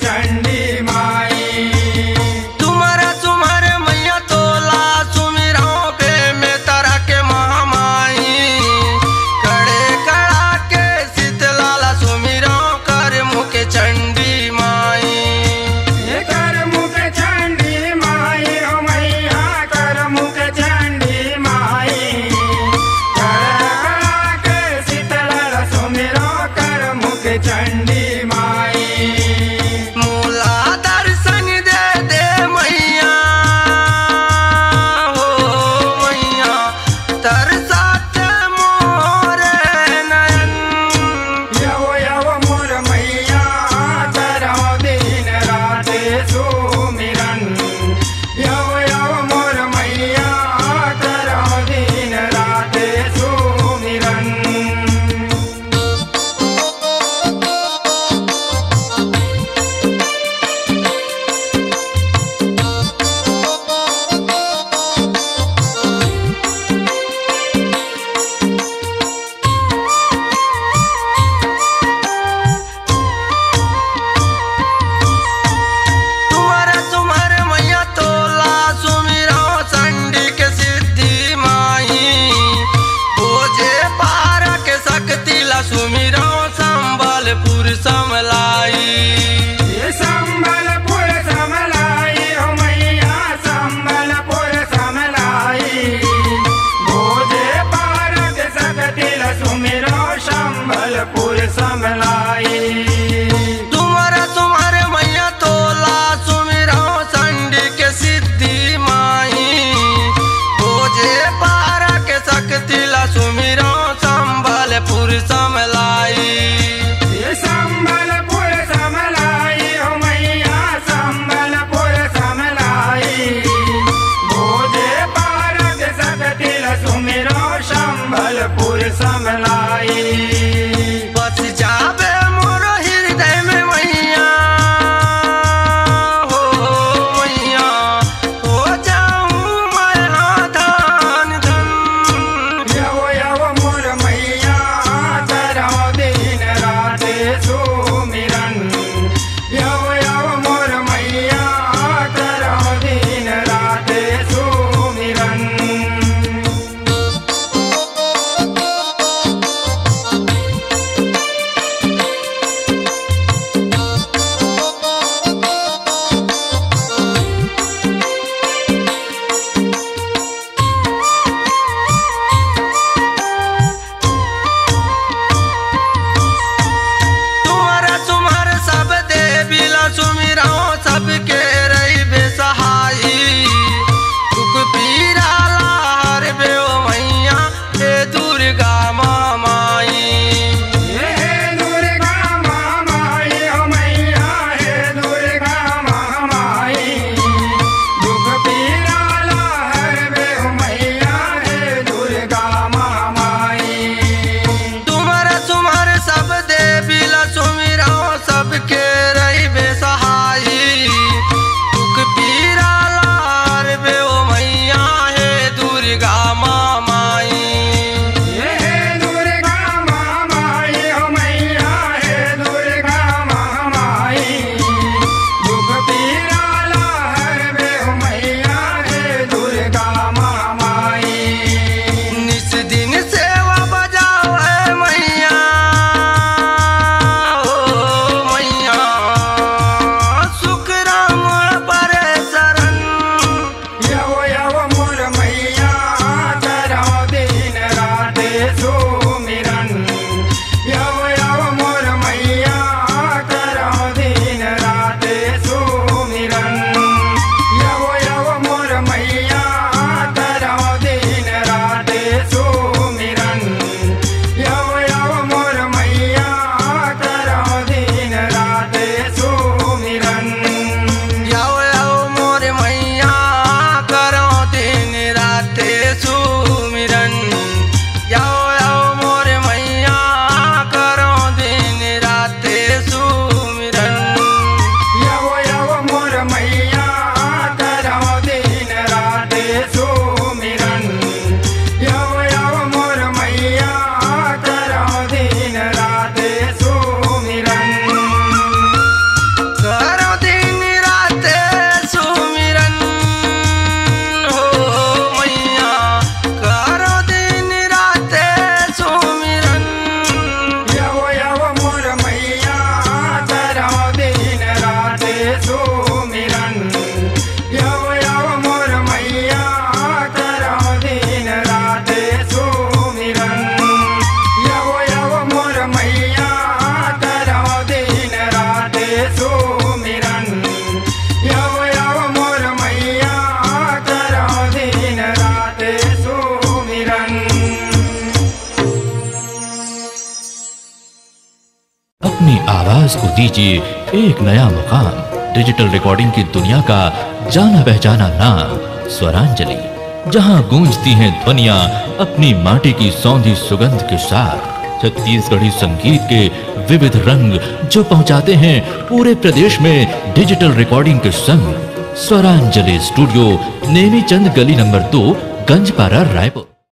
चंडी माई। तुम्हारा तुम्हारे मैया तोला सुमिरो पे में तारा के महामाई। कड़े कड़ा के शीतलाला सुमिरो कर मुख चंडी माई। ये कर मुख चंडी माई ओ मैया कर मुख चंडी माई। कड़ा के शीतलाला सुमिरो कर मुख चंडी माई। मूला दर्शन दे दे मैया हो मैया तरसात मोरे नयन। यव यव मोर मैया सुमिरन। यव यव मोर मैया करो दिन रात सुमिरन। अपनी आवाज को दीजिए एक नया मुकाम। डिजिटल रिकॉर्डिंग की दुनिया का जाना पहचाना नाम स्वरांजलि, जहां गूंजती हैं ध्वनियां अपनी माटी की सौंधी सुगंध के साथ। छत्तीसगढ़ी संगीत के विविध रंग जो पहुंचाते हैं पूरे प्रदेश में डिजिटल रिकॉर्डिंग के संग। स्वरांजलि स्टूडियो, नेमीचंद गली नंबर 2, गंजपारा, रायपुर।